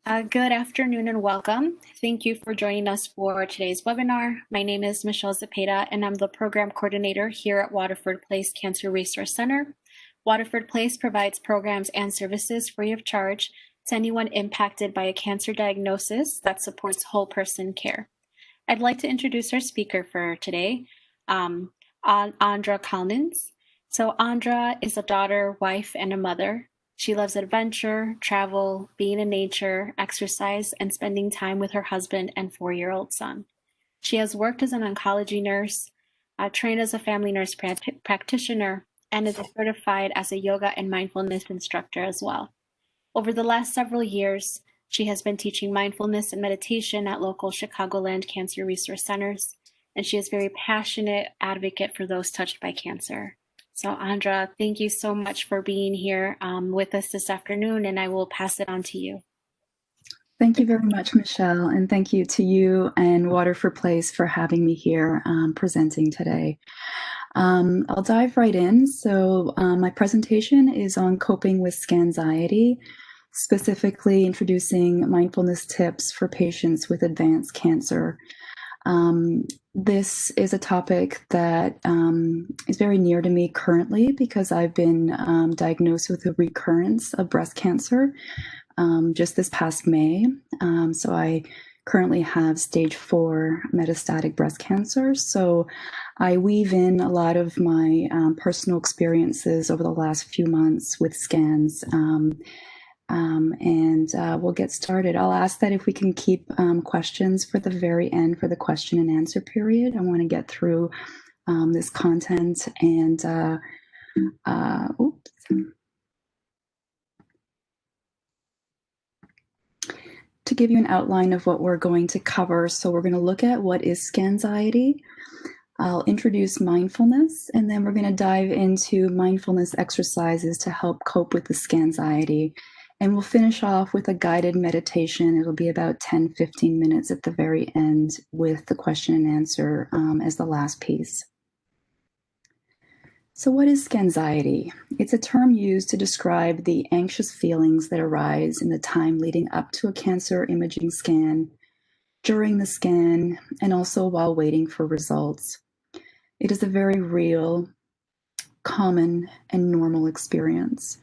Good afternoon and welcome. Thank you for joining us for today's webinar. My name is Michelle Zepeda and I'm the program coordinator here at Waterford Place Cancer Resource Center. Waterford Place provides programs and services free of charge to anyone impacted by a cancer diagnosis that supports whole person care. I'd like to introduce our speaker for today, Andra Kalnins. So Andra is a daughter, wife, and a mother. She loves adventure, travel, being in nature, exercise, and spending time with her husband and 4-year-old son. She has worked as an oncology nurse, trained as a family nurse practitioner, and is certified as a yoga and mindfulness instructor as well. Over the last several years, she has been teaching mindfulness and meditation at local Chicagoland cancer resource centers, and she is a very passionate advocate for those touched by cancer. So Andra, thank you so much for being here with us this afternoon, and I will pass it on to you. Thank you very much, Michelle, and thank you to you and Waterford Place for having me here presenting today. I'll dive right in. So my presentation is on coping with Scanxiety, specifically introducing mindfulness tips for patients with advanced cancer. This is a topic that is very near to me currently because I've been diagnosed with a recurrence of breast cancer just this past May. So I currently have stage 4 metastatic breast cancer. So I weave in a lot of my personal experiences over the last few months with scans. We'll get started. I'll ask that if we can keep questions for the very end for the question and answer period. I want to get through this content and to give you an outline of what we're going to cover. So we're going to look at what is Scanxiety. I'll introduce mindfulness, and then we're going to dive into mindfulness exercises to help cope with the Scanxiety. And we'll finish off with a guided meditation. It'll be about 10-15 minutes at the very end with the question and answer as the last piece. So what is Scanxiety? It's a term used to describe the anxious feelings that arise in the time leading up to a cancer imaging scan, during the scan, and also while waiting for results. It is a very real, common, and normal experience.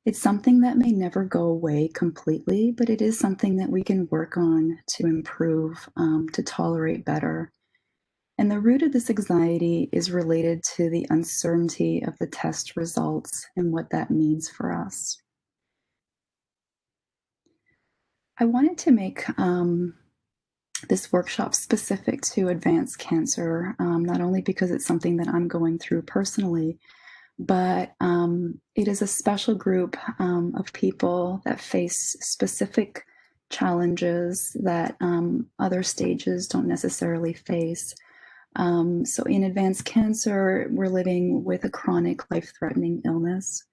It's something that may never go away completely, but it is something that we can work on to improve, to tolerate better. And the root of this anxiety is related to the uncertainty of the test results and what that means for us. I wanted to make this workshop specific to advanced cancer, not only because it's something that I'm going through personally, but it is a special group of people that face specific challenges that other stages don't necessarily face. So in advanced cancer, we're living with a chronic life-threatening illness.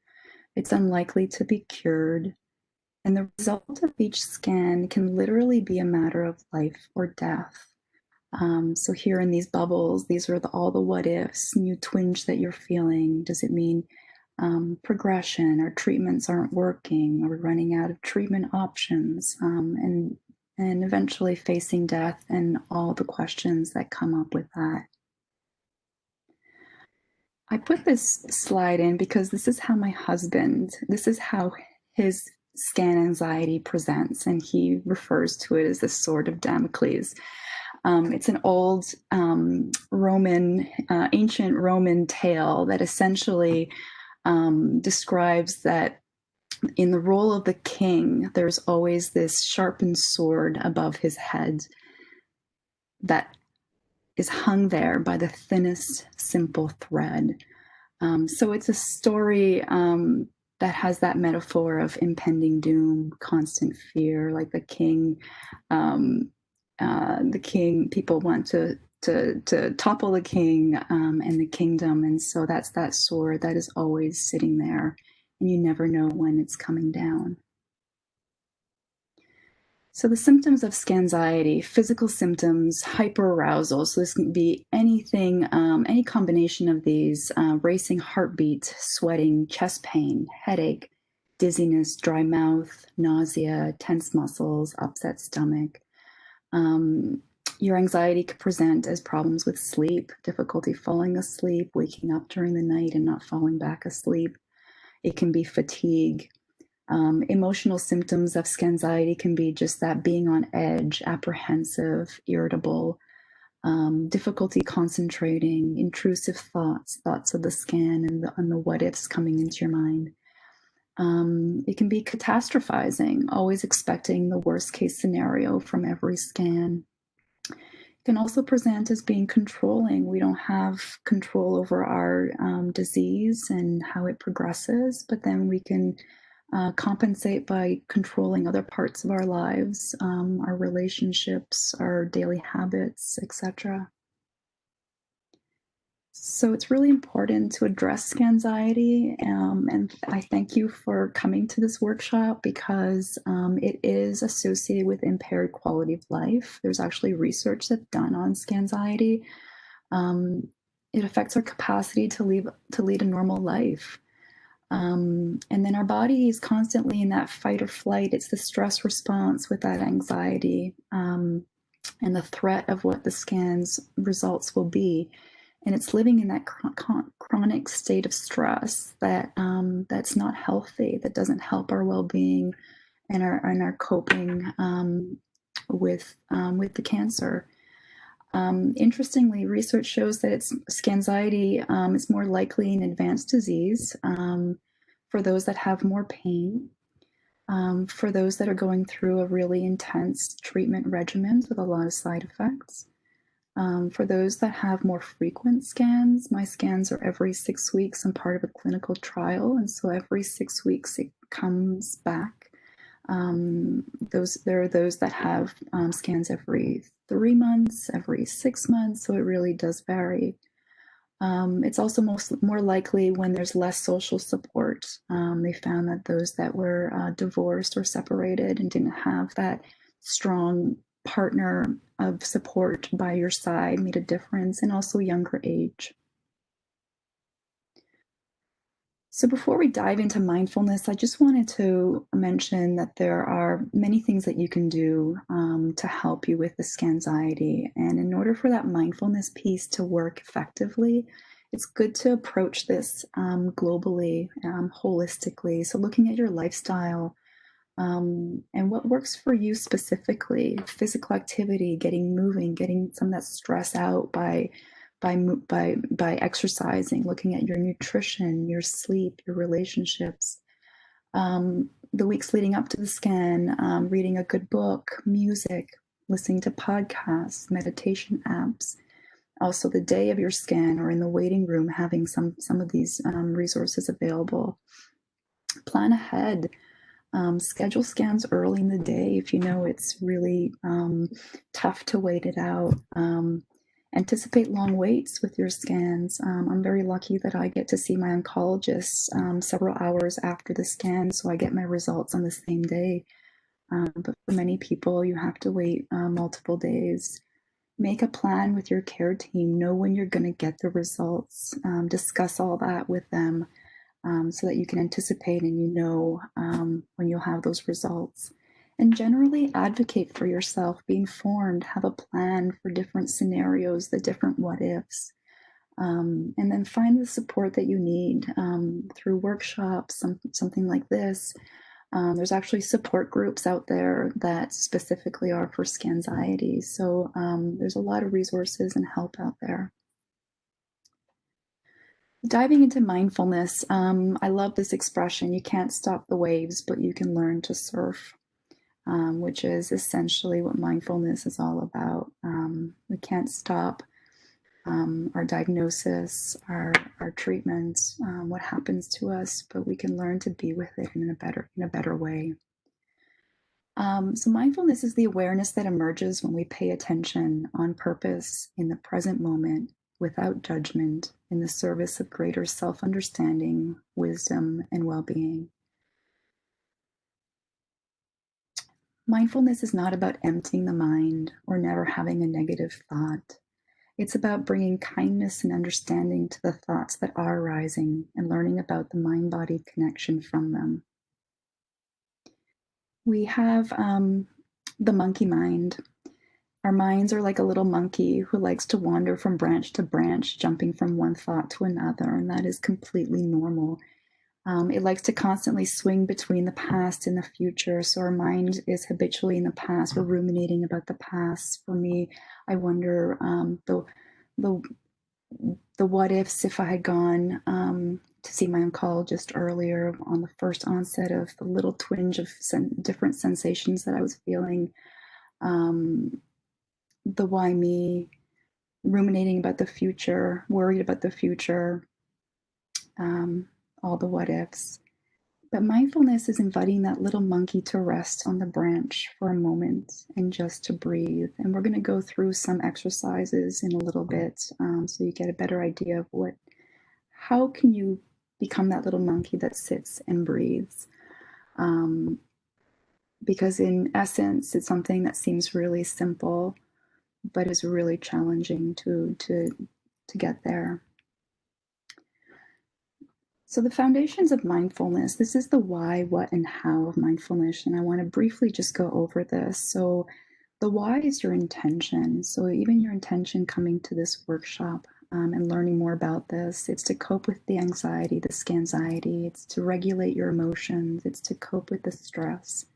It's unlikely to be cured, and the result of each scan can literally be a matter of life or death. So here in these bubbles, these are all the what ifs, new twinge that you're feeling. Does it mean progression, or treatments aren't working, or we're running out of treatment options, and eventually facing death and all the questions that come up with that. I put this slide in because this is how this is how his scan anxiety presents, and he refers to it as the sword of Damocles. It's an old ancient Roman tale that essentially describes that in the role of the king, there's always this sharpened sword above his head that is hung there by the thinnest simple thread. So it's a story that has that metaphor of impending doom, constant fear, like the king. People want to topple the king and the kingdom, and so that's that sword that is always sitting there, and you never know when it's coming down. So the symptoms of Scanxiety: physical symptoms, hyperarousal. So this can be anything, any combination of these: racing heartbeat, sweating, chest pain, headache, dizziness, dry mouth, nausea, tense muscles, upset stomach. Your anxiety could present as problems with sleep, difficulty falling asleep, waking up during the night and not falling back asleep. It can be fatigue. Emotional symptoms of Scanxiety can be just that, being on edge, apprehensive, irritable, difficulty concentrating, intrusive thoughts of the scan and the what ifs coming into your mind. It can be catastrophizing, always expecting the worst case scenario from every scan. It can also present as being controlling. We don't have control over our disease and how it progresses, but then we can compensate by controlling other parts of our lives, our relationships, our daily habits, etc. So it's really important to address Scanxiety, and I thank you for coming to this workshop because it is associated with impaired quality of life. There's actually research that's done on Scanxiety. It affects our capacity to lead a normal life. And then our body is constantly in that fight or flight. It's the stress response with that anxiety and the threat of what the scan's results will be. And it's living in that chronic state of stress that that's not healthy, that doesn't help our well-being and our coping with the cancer. Interestingly, research shows that Scanxiety is more likely in advanced disease for those that have more pain, for those that are going through a really intense treatment regimen with a lot of side effects. For those that have more frequent scans, my scans are every 6 weeks. I'm part of a clinical trial, and so every 6 weeks it comes back. There are those that have scans every 3 months, every 6 months, so it really does vary. It's also more likely when there's less social support. They found that those that were divorced or separated and didn't have that strong partner of support by your side made a difference, and also younger age. So before we dive into mindfulness, I just wanted to mention that there are many things that you can do to help you with the Scanxiety. And in order for that mindfulness piece to work effectively, it's good to approach this globally, holistically. So looking at your lifestyle, and what works for you specifically: physical activity, getting moving, getting some of that stress out by exercising, looking at your nutrition, your sleep, your relationships. The weeks leading up to the scan, reading a good book, music, listening to podcasts, meditation apps. Also, the day of your scan or in the waiting room, having some of these resources available. Plan ahead. Schedule scans early in the day if you know it's really tough to wait it out. Anticipate long waits with your scans. I'm very lucky that I get to see my oncologist several hours after the scan, so I get my results on the same day. But for many people, you have to wait multiple days. Make a plan with your care team. Know when you're going to get the results. Discuss all that with them. So that you can anticipate and you know when you'll have those results. And generally advocate for yourself, be informed, have a plan for different scenarios, the different what ifs. And then find the support that you need through workshops, something like this. There's actually support groups out there that specifically are for Scanxiety. So there's a lot of resources and help out there. Diving into mindfulness, I love this expression: you can't stop the waves, but you can learn to surf, which is essentially what mindfulness is all about. We can't stop our diagnosis, our treatment, what happens to us, but we can learn to be with it in a better way. So mindfulness is the awareness that emerges when we pay attention on purpose in the present moment, without judgment, in the service of greater self-understanding, wisdom, and well-being. Mindfulness is not about emptying the mind or never having a negative thought. It's about bringing kindness and understanding to the thoughts that are arising and learning about the mind-body connection from them. We have the monkey mind. Our minds are like a little monkey who likes to wander from branch to branch, jumping from one thought to another, and that is completely normal. It likes to constantly swing between the past and the future. So our mind is habitually in the past. We're ruminating about the past. For me, I wonder the the what ifs if I had gone to see my oncologist earlier on the first onset of the little twinge of different sensations that I was feeling. The why me, ruminating about the future, worried about the future, all the what ifs. But mindfulness is inviting that little monkey to rest on the branch for a moment and just to breathe. And we're going to go through some exercises in a little bit so you get a better idea of how can you become that little monkey that sits and breathes. Because in essence, it's something that seems really simple, but is really challenging to get there. So the foundations of mindfulness, this is the why, what, and how of mindfulness. And I want to briefly just go over this. So the why is your intention. So even your intention coming to this workshop and learning more about this, it's to cope with the anxiety, the scanxiety. It's to regulate your emotions. It's to cope with the stress.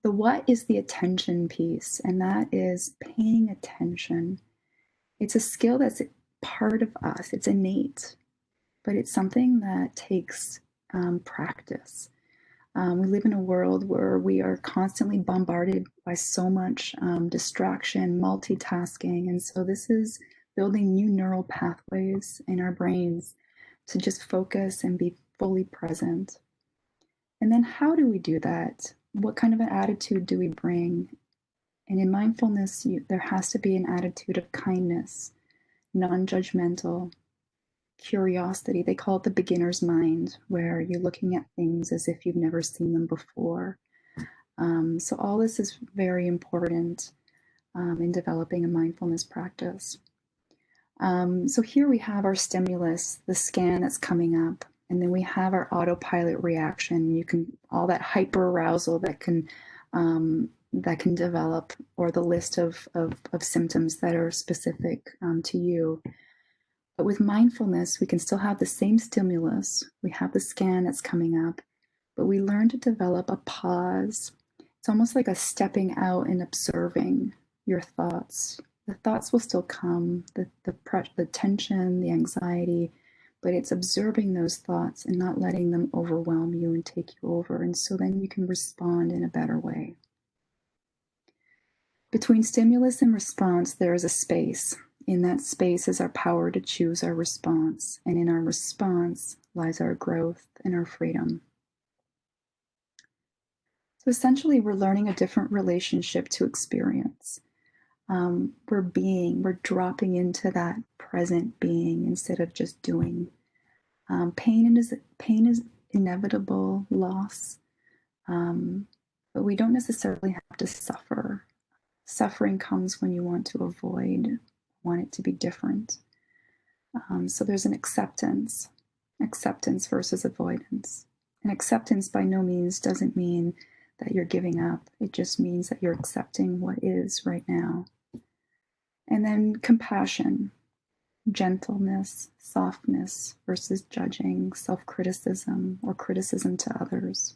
The what is the attention piece, and that is paying attention. It's a skill that's part of us. It's innate, but it's something that takes practice. We live in a world where we are constantly bombarded by so much distraction, multitasking, and so this is building new neural pathways in our brains to just focus and be fully present. And then how do we do that? What kind of an attitude do we bring? And in mindfulness, there has to be an attitude of kindness, non-judgmental, curiosity. They call it the beginner's mind, where you're looking at things as if you've never seen them before. So all this is very important in developing a mindfulness practice. So here we have our stimulus, the scan that's coming up, and then we have our autopilot reaction. You can all that hyper arousal that can develop, or the list of symptoms that are specific to you. But with mindfulness, we can still have the same stimulus. We have the scan that's coming up, but we learn to develop a pause. It's almost like a stepping out and observing your thoughts. The thoughts will still come, the tension, the anxiety, but it's observing those thoughts and not letting them overwhelm you and take you over. And so then you can respond in a better way. Between stimulus and response, there is a space. In that space is our power to choose our response, and in our response lies our growth and our freedom. So essentially, we're learning a different relationship to experience. We're dropping into that present being instead of just doing. Pain is inevitable loss, but we don't necessarily have to suffer. Suffering comes when you want to avoid, want it to be different. So there's an acceptance versus avoidance. And acceptance by no means doesn't mean that you're giving up. It just means that you're accepting what is right now. And then compassion, gentleness, softness versus judging, self-criticism, or criticism to others.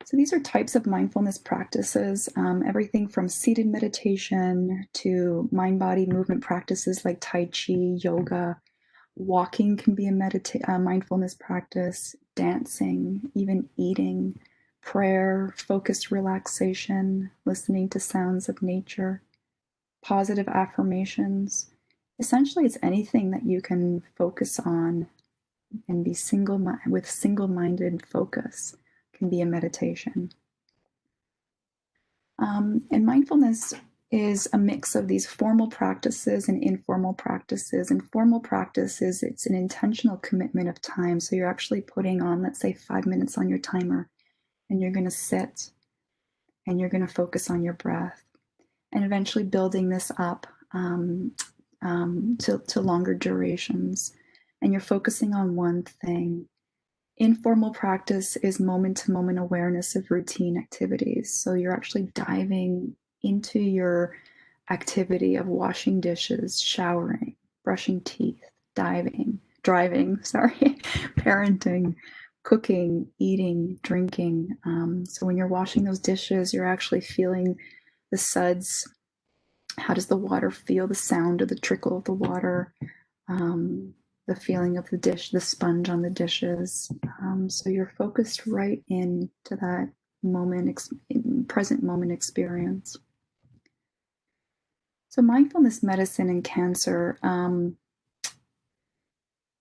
So these are types of mindfulness practices, everything from seated meditation to mind-body movement practices like Tai Chi, yoga. Walking can be a mindfulness practice, dancing, even eating, prayer, focused relaxation, listening to sounds of nature, positive affirmations. Essentially, it's anything that you can focus on and be single-minded focus can be a meditation. And mindfulness is a mix of these formal practices and informal practices. And formal practices, it's an intentional commitment of time. So you're actually putting on, let's say, 5 minutes on your timer, and you're going to sit and you're going to focus on your breath, and eventually building this up to longer durations. And you're focusing on one thing. Informal practice is moment-to-moment awareness of routine activities. So you're actually diving into your activity of washing dishes, showering, brushing teeth, driving, parenting, cooking, eating, drinking. So when you're washing those dishes, you're actually feeling the suds. How does the water feel? The sound of the trickle of the water, the feeling of the dish, the sponge on the dishes. So you're focused right into that present moment experience. So mindfulness medicine and cancer.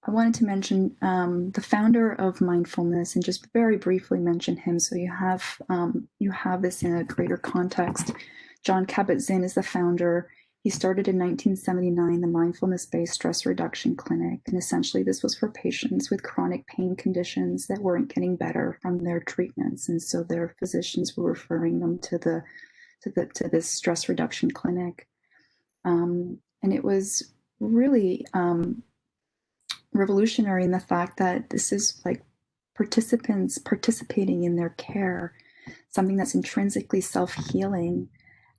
I wanted to mention the founder of mindfulness and just very briefly mention him, so you have this in a greater context. Jon Kabat-Zinn is the founder. He started in 1979 the mindfulness-based stress reduction clinic, and essentially this was for patients with chronic pain conditions that weren't getting better from their treatments, and so their physicians were referring them to this stress reduction clinic. And it was really revolutionary in the fact that this is like participants participating in their care, something that's intrinsically self-healing,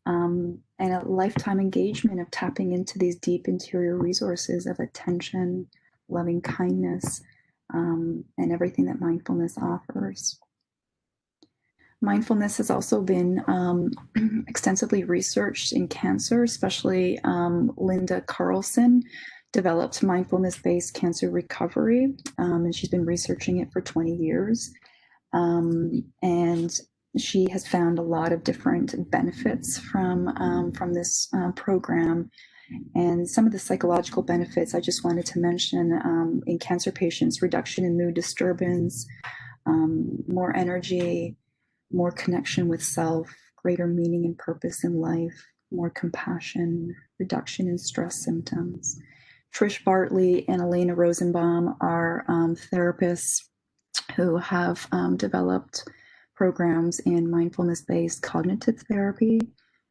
and a lifetime engagement of tapping into these deep interior resources of attention, loving kindness, and everything that mindfulness offers. Mindfulness has also been extensively researched in cancer, especially Linda Carlson developed mindfulness-based cancer recovery, and she's been researching it for 20 years. And she has found a lot of different benefits from this program. And some of the psychological benefits I just wanted to mention in cancer patients: reduction in mood disturbance, more energy, more connection with self, greater meaning and purpose in life, more compassion, reduction in stress symptoms. Trish Bartley and Elena Rosenbaum are therapists who have developed programs in mindfulness-based cognitive therapy,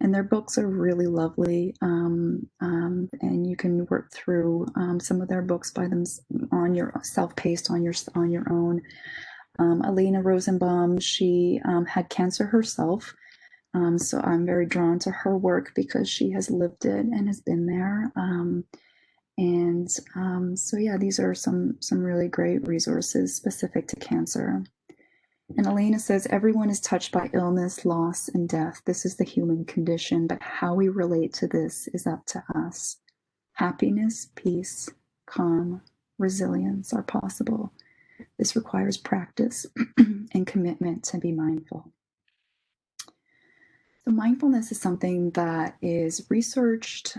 and their books are really lovely. And you can work through some of their books by them on your self-paced on your own. Elena Rosenbaum, she had cancer herself, so I'm very drawn to her work because she has lived it and has been there. So yeah, these are some really great resources specific to cancer. And Elena says, everyone is touched by illness, loss, and death. This is the human condition, but how we relate to this is up to us. Happiness, peace, calm, resilience are possible. This requires practice and commitment to be mindful. So mindfulness is something that is researched,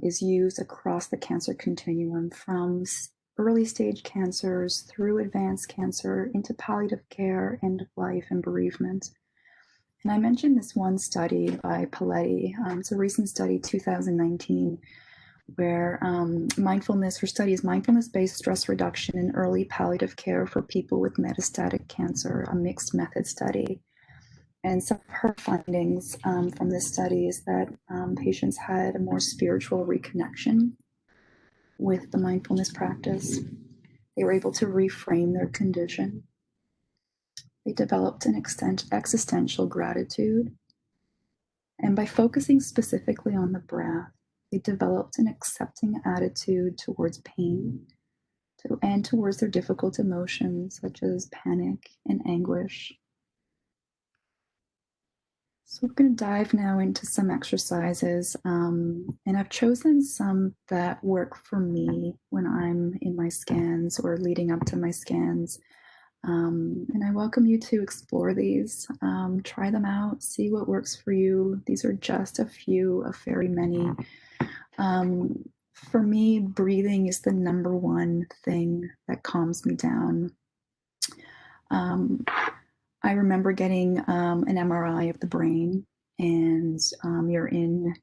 is used across the cancer continuum, from early stage cancers through advanced cancer into palliative care, end of life, and bereavement. And I mentioned this one study by Paletti. It's a recent study, 2019, where her study is mindfulness-based stress reduction in early palliative care for people with metastatic cancer, a mixed method study. And some of her findings from this study is that patients had a more spiritual reconnection with the mindfulness practice. They were able to reframe their condition. They developed an existential gratitude. And by focusing specifically on the breath, they developed an accepting attitude towards pain and towards their difficult emotions, such as panic and anguish. So we're going to dive now into some exercises, and I've chosen some that work for me when I'm in my scans or leading up to my scans. And I welcome you to explore these, try them out, see what works for you. These are just a few of very many. For me, breathing is the number one thing that calms me down. I remember getting an MRI of the brain, and you're in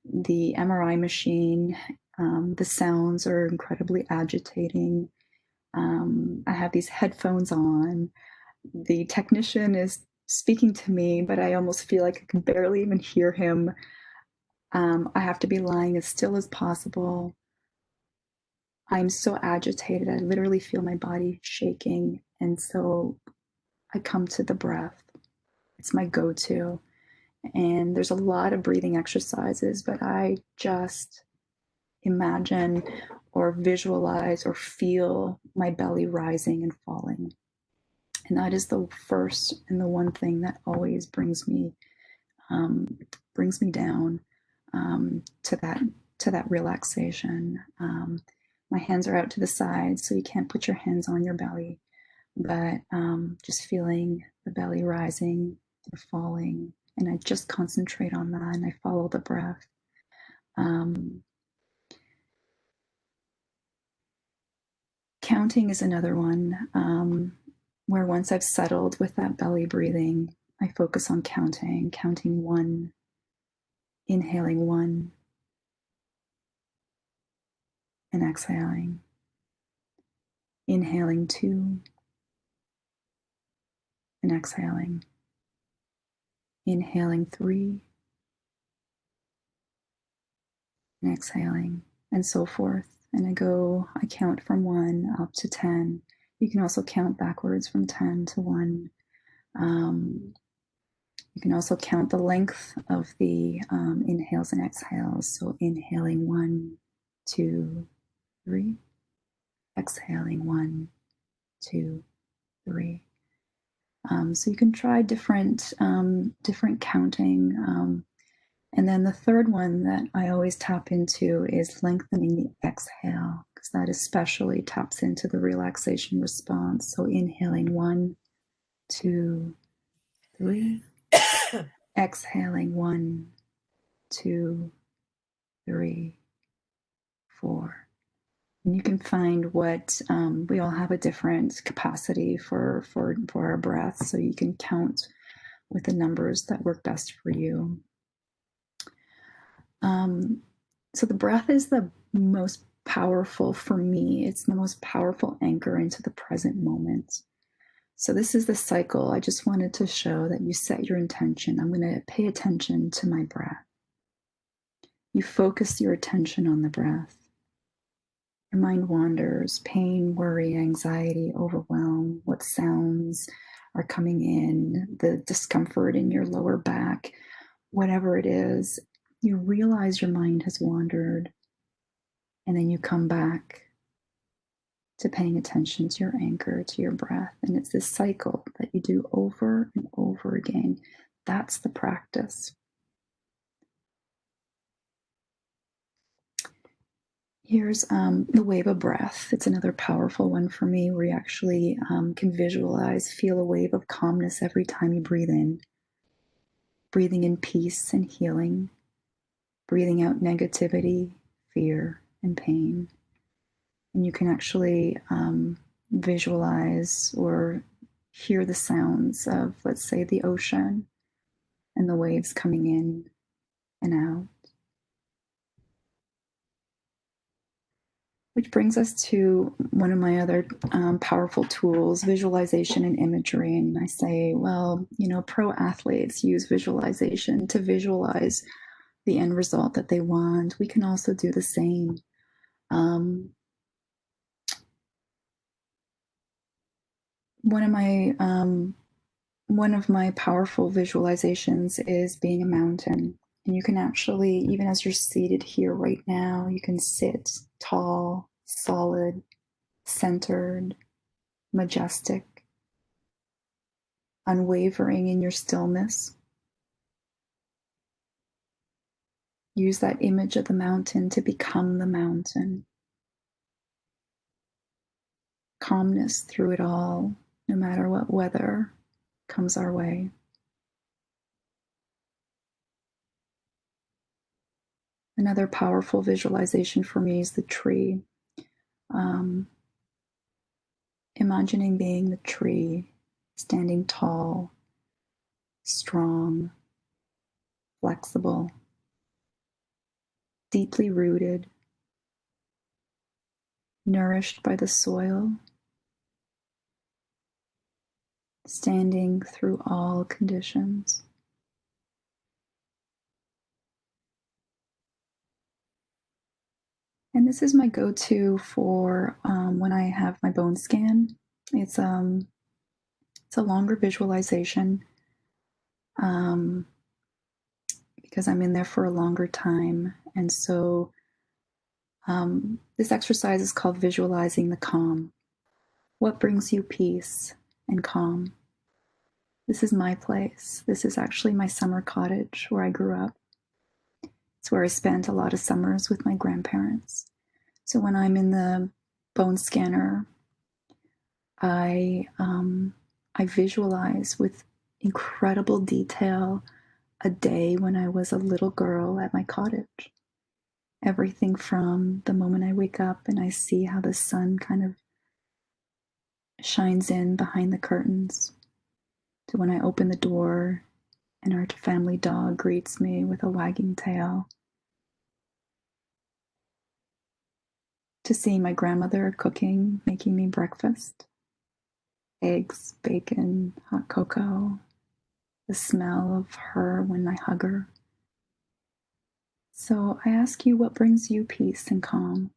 the MRI machine. The sounds are incredibly agitating. I have these headphones on. The technician is speaking to me, but I almost feel like I can barely even hear him. I have to be lying as still as possible. I'm so agitated. I literally feel my body shaking. And so I come to the breath. It's my go-to. And there's a lot of breathing exercises, but I just imagine or visualize or feel my belly rising and falling. And that is the first and the one thing that always brings me down to that relaxation. My hands are out to the side, so you can't put your hands on your belly, but just feeling the belly rising and falling, and I just concentrate on that, and I follow the breath. Counting is another one, where once I've settled with that belly breathing, I focus on counting one, inhaling one, and exhaling. Inhaling two, and exhaling. Inhaling three, and exhaling, and so forth. And I count from 1 up to 10. You can also count backwards from 10 to 1. You can also count the length of the inhales and exhales. So inhaling 1, 2, 3. Exhaling 1, 2, 3. So you can try different counting. And then the third one that I always tap into is lengthening the exhale, because that especially taps into the relaxation response. So inhaling 1, 2, 3. Exhaling 1, 2, 3, 4. And you can find what we all have a different capacity for our breath, so you can count with the numbers that work best for you. So the breath is the most powerful for me. It's the most powerful anchor into the present moment. So this is the cycle. I just wanted to show that you set your intention. I'm going to pay attention to my breath. You focus your attention on the breath. Your mind wanders, pain, worry, anxiety, overwhelm, what sounds are coming in, the discomfort in your lower back, whatever it is. You realize your mind has wandered, and then you come back to paying attention to your anchor, to your breath. And it's this cycle that you do over and over again. That's the practice. Here's the wave of breath. It's another powerful one for me, where you actually can visualize, feel a wave of calmness every time you breathe in. Breathing in peace and healing. Breathing out negativity, fear, and pain. And you can actually visualize or hear the sounds of, let's say, the ocean and the waves coming in and out. Which brings us to one of my other powerful tools, visualization and imagery. And I say, well, pro athletes use visualization to visualize the end result that they want. We can also do the same. One of my powerful visualizations is being a mountain. And you can actually, even as you're seated here right now, you can sit tall, solid, centered, majestic, unwavering in your stillness. Use that image of the mountain to become the mountain. Calmness through it all, no matter what weather comes our way. Another powerful visualization for me is the tree. Imagining being the tree, standing tall, strong, flexible, deeply rooted, nourished by the soil, standing through all conditions. And this is my go-to for when I have my bone scan. It's a longer visualization because I'm in there for a longer time. And so this exercise is called visualizing the calm. What brings you peace and calm? This is my place. This is actually my summer cottage where I grew up. It's where I spent a lot of summers with my grandparents. So when I'm in the bone scanner, I visualize with incredible detail a day when I was a little girl at my cottage. Everything from the moment I wake up and I see how the sun kind of shines in behind the curtains, to when I open the door and our family dog greets me with a wagging tail, to seeing my grandmother cooking, making me breakfast, eggs, bacon, hot cocoa, the smell of her when I hug her. So I ask you, what brings you peace and calm?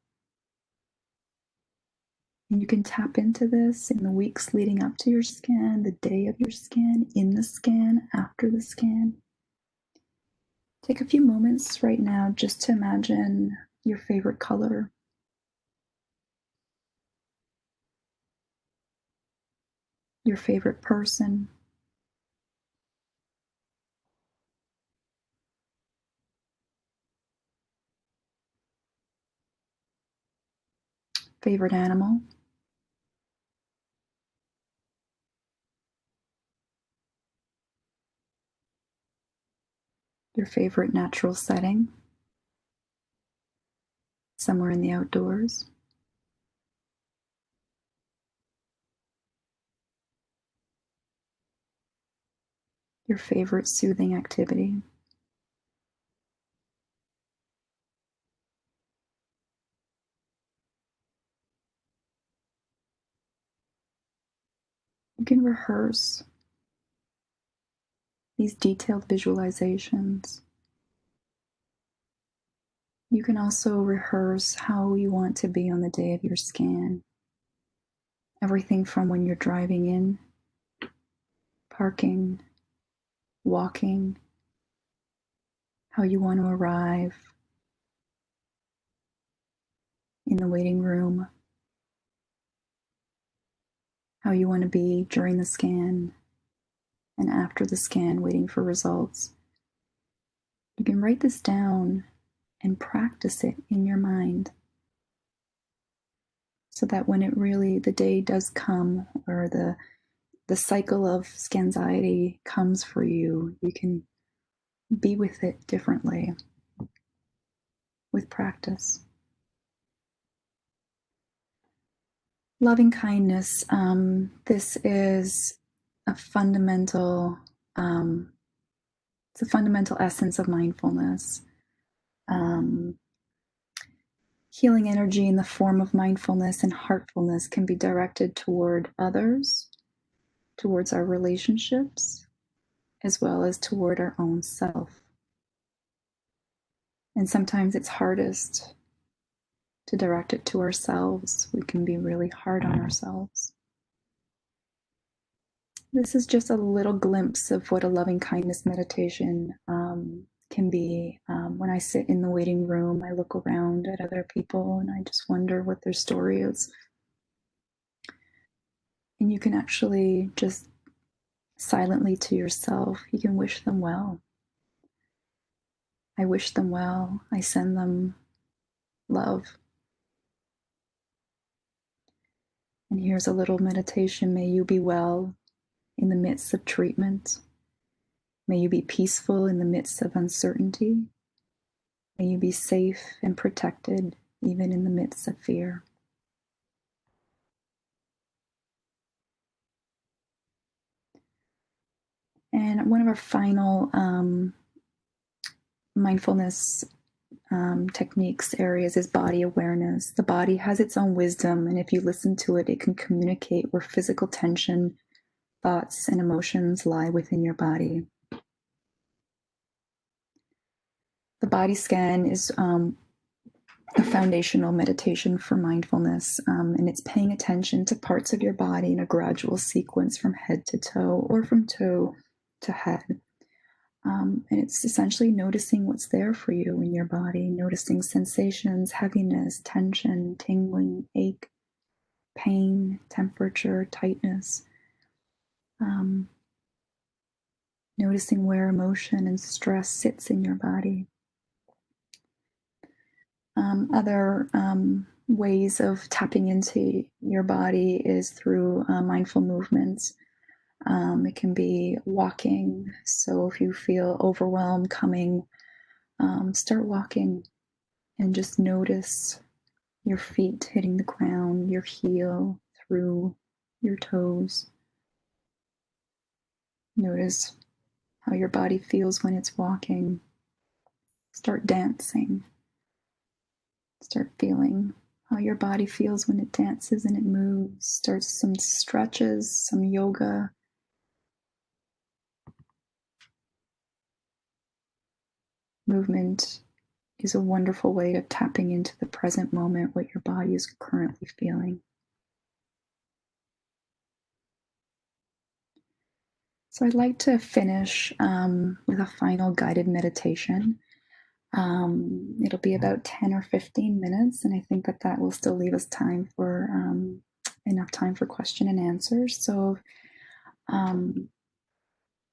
And you can tap into this in the weeks leading up to your scan, the day of your scan, in the scan, after the scan. Take a few moments right now just to imagine your favorite color, your favorite person, favorite animal, your favorite natural setting, somewhere in the outdoors, your favorite soothing activity. You can rehearse these detailed visualizations. You can also rehearse how you want to be on the day of your scan. Everything from when you're driving in, parking, walking, how you want to arrive in the waiting room, how you want to be during the scan and after the scan, waiting for results. You can write this down and practice it in your mind so that when it really, the day does come, or the cycle of Scanxiety comes for you, you can be with it differently with practice. Loving kindness. This is a fundamental. It's a fundamental essence of mindfulness. Healing energy in the form of mindfulness and heartfulness can be directed toward others, towards our relationships, as well as toward our own self. And sometimes it's hardest to direct it to ourselves. We can be really hard on ourselves. This is just a little glimpse of what a loving kindness meditation can be. When I sit in the waiting room, I look around at other people and I just wonder what their story is. And you can actually just silently to yourself, you can wish them well. I wish them well. I send them love. And here's a little meditation. May you be well in the midst of treatment. May you be peaceful in the midst of uncertainty. May you be safe and protected even in the midst of fear. And one of our final mindfulness techniques areas is body awareness. The body has its own wisdom, and if you listen to it, it can communicate where physical tension, thoughts, and emotions lie within your body. The body scan is a foundational meditation for mindfulness, and it's paying attention to parts of your body in a gradual sequence from head to toe or from toe to head. And it's essentially noticing what's there for you in your body, noticing sensations, heaviness, tension, tingling, ache, pain, temperature, tightness. Noticing where emotion and stress sits in your body. Other ways of tapping into your body is through mindful movements. It can be walking. So if you feel overwhelmed coming, start walking and just notice your feet hitting the ground, your heel through your toes. Notice how your body feels when it's walking. Start dancing. Start feeling how your body feels when it dances and it moves. Start some stretches, some yoga. Movement is a wonderful way of tapping into the present moment, what your body is currently feeling. So I'd like to finish with a final guided meditation. It'll be about 10 or 15 minutes, and I think that will still leave us time for enough time for question and answer. So I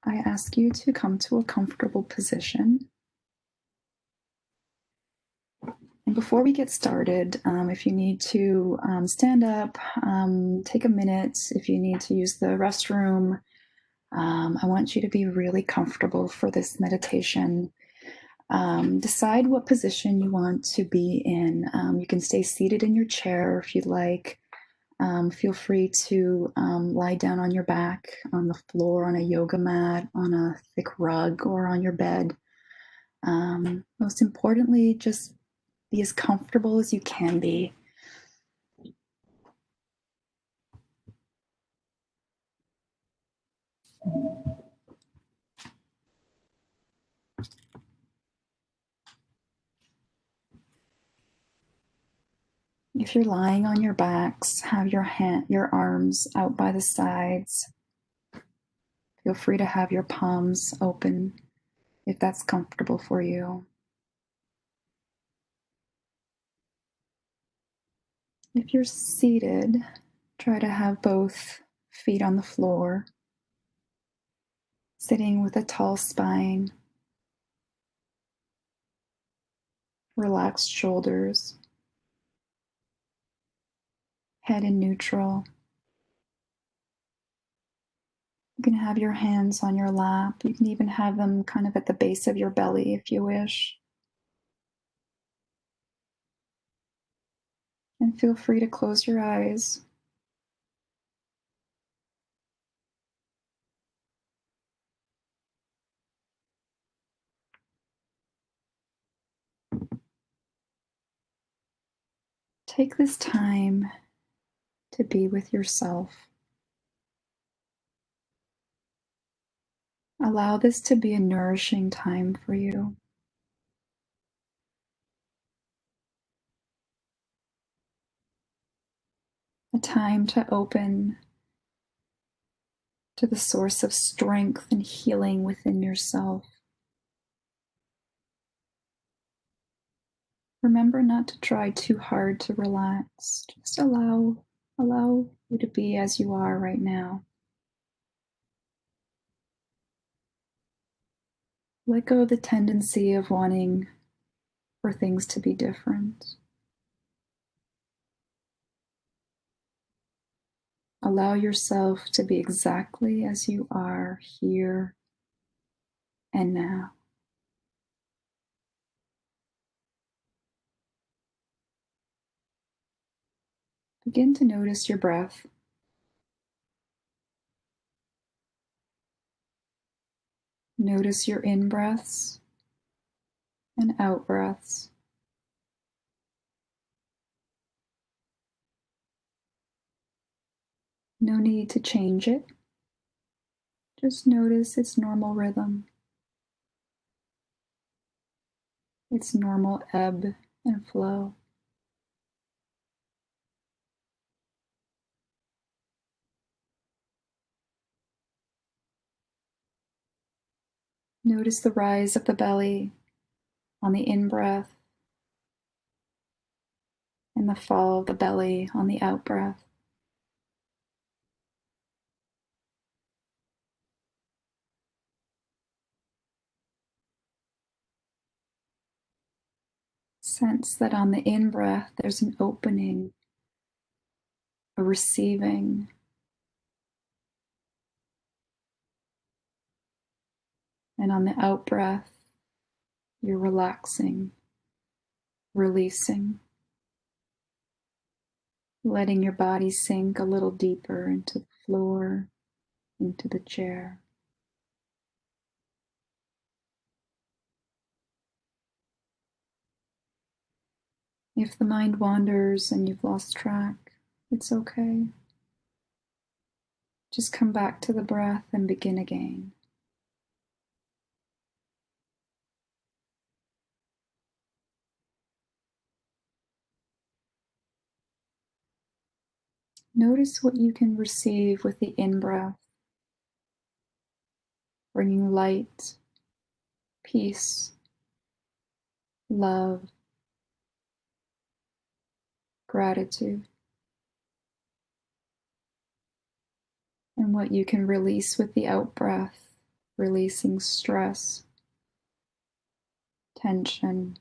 ask you to come to a comfortable position. And before we get started, if you need to stand up, take a minute. If you need to use the restroom, I want you to be really comfortable for this meditation. Decide what position you want to be in. You can stay seated in your chair if you'd like. Feel free to lie down on your back, on the floor, on a yoga mat, on a thick rug, or on your bed. Most importantly, just be as comfortable as you can be. If you're lying on your backs, have your arms out by the sides. Feel free to have your palms open if that's comfortable for you. If you're seated, try to have both feet on the floor, sitting with a tall spine, relaxed shoulders, head in neutral. You can have your hands on your lap. You can even have them kind of at the base of your belly if you wish. And feel free to close your eyes. Take this time to be with yourself. Allow this to be a nourishing time for you. A time to open to the source of strength and healing within yourself. Remember not to try too hard to relax. Just allow you to be as you are right now. Let go of the tendency of wanting for things to be different. Allow yourself to be exactly as you are here and now. Begin to notice your breath. Notice your in-breaths and out-breaths. No need to change it. Just notice its normal rhythm, its normal ebb and flow. Notice the rise of the belly on the in-breath and the fall of the belly on the out-breath. Sense that on the in-breath there's an opening, a receiving, and on the out-breath you're relaxing, releasing, letting your body sink a little deeper into the floor, into the chair. If the mind wanders and you've lost track, it's okay. Just come back to the breath and begin again. Notice what you can receive with the in-breath, bringing light, peace, love, gratitude, and what you can release with the out-breath, releasing stress, tension,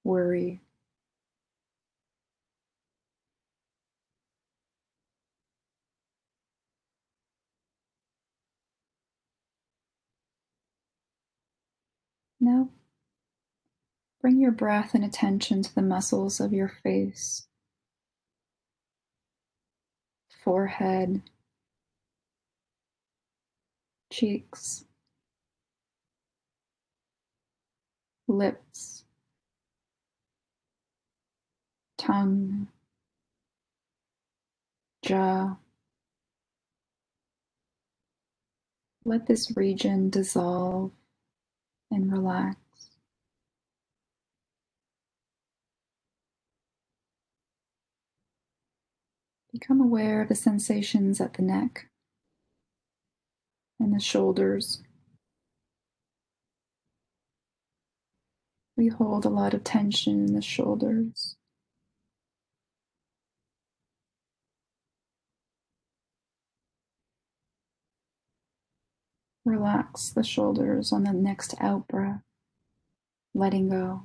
worry. Now, bring your breath and attention to the muscles of your face, forehead, cheeks, lips, tongue, jaw. Let this region dissolve and relax. Become aware of the sensations at the neck and the shoulders. We hold a lot of tension in the shoulders. Relax the shoulders on the next out breath, letting go.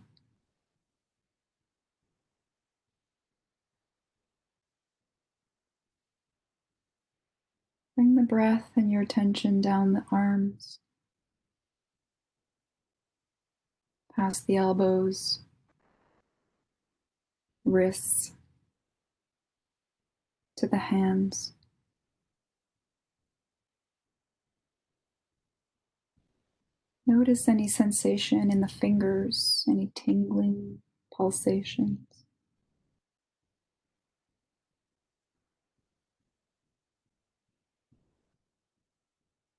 Bring the breath and your attention down the arms, past the elbows, wrists, to the hands. Notice any sensation in the fingers, any tingling, pulsations.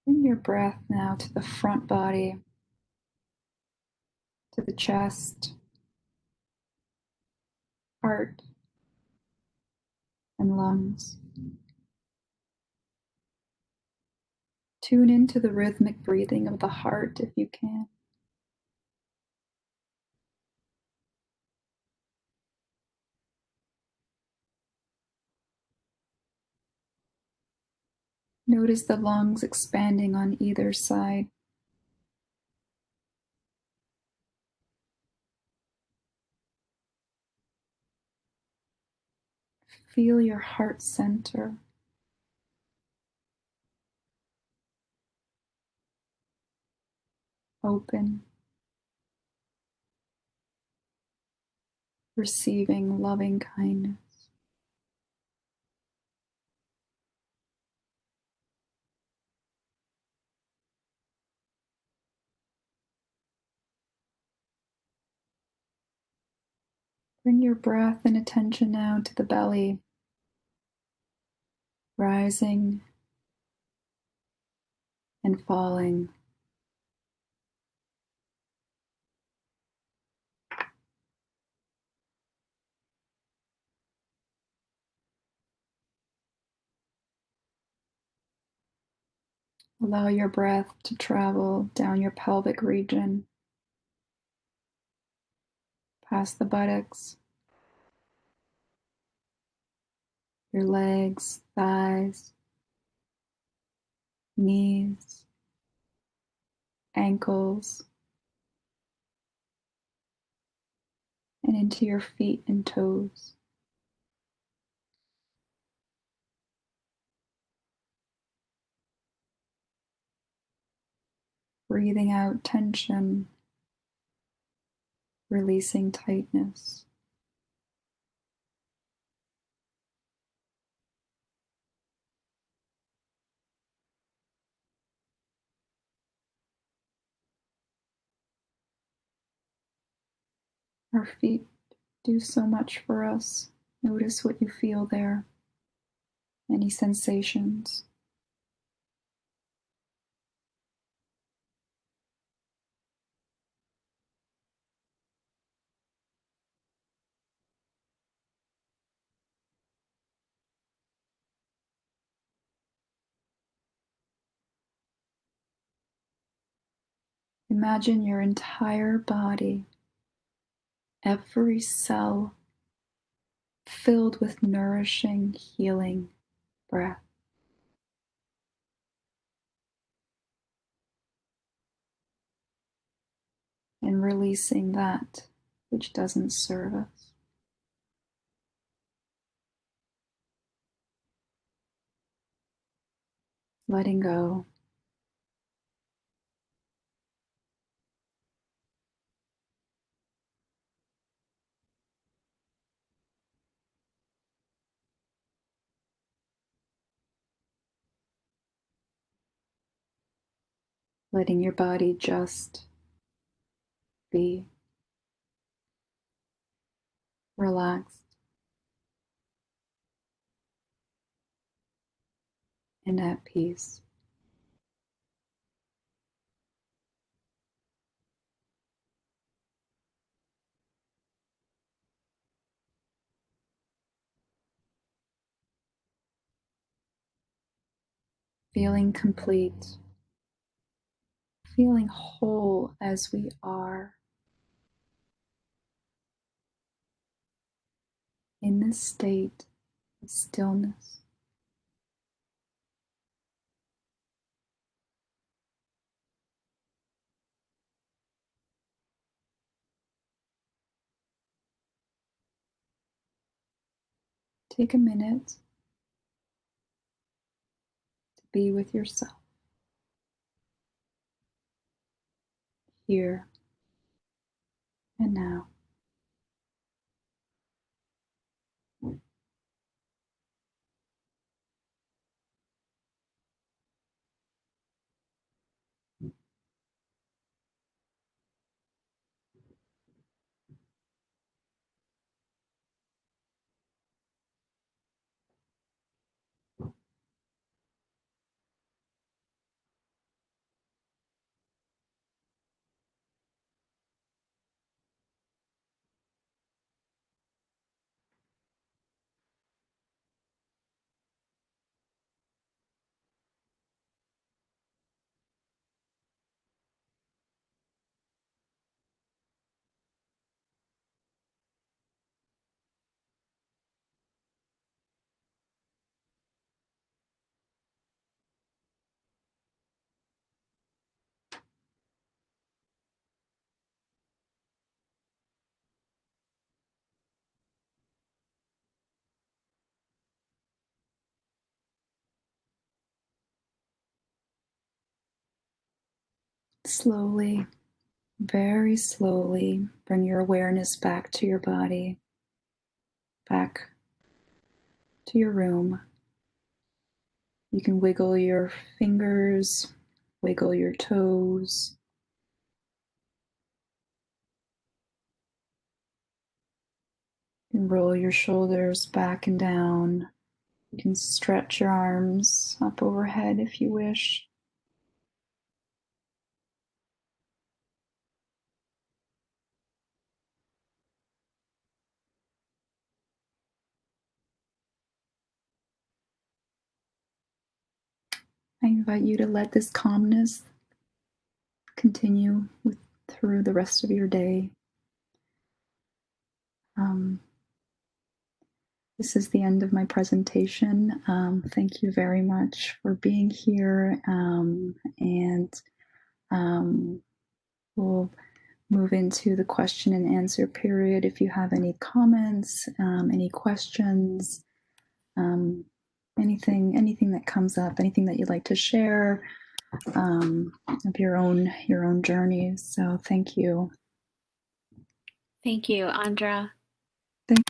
Bring your breath now to the front body, to the chest, heart, and lungs. Tune into the rhythmic breathing of the heart if you can. Notice the lungs expanding on either side. Feel your heart center. Open. Receiving loving kindness. Bring your breath and attention now to the belly, rising and falling. Allow your breath to travel down your pelvic region, past the buttocks, your legs, thighs, knees, ankles, and into your feet and toes. Breathing out tension, releasing tightness. Our feet do so much for us. Notice what you feel there. Any sensations? Imagine your entire body, every cell filled with nourishing, healing breath. And releasing that which doesn't serve us. Letting go. Letting your body just be relaxed and at peace. Feeling complete, feeling whole as we are in this state of stillness. Take a minute to be with yourself here and now. Slowly, very slowly, bring your awareness back to your body, back to your room. You can wiggle your fingers, wiggle your toes. You can roll your shoulders back and down. You can stretch your arms up overhead if you wish. I invite you to let this calmness continue through the rest of your day. This is the end of my presentation. Thank you very much for being here, and we'll move into the question and answer period. If you have any comments, any questions, anything that comes up, anything that you'd like to share of your own journey. So thank you. Thank you, Andra. Thank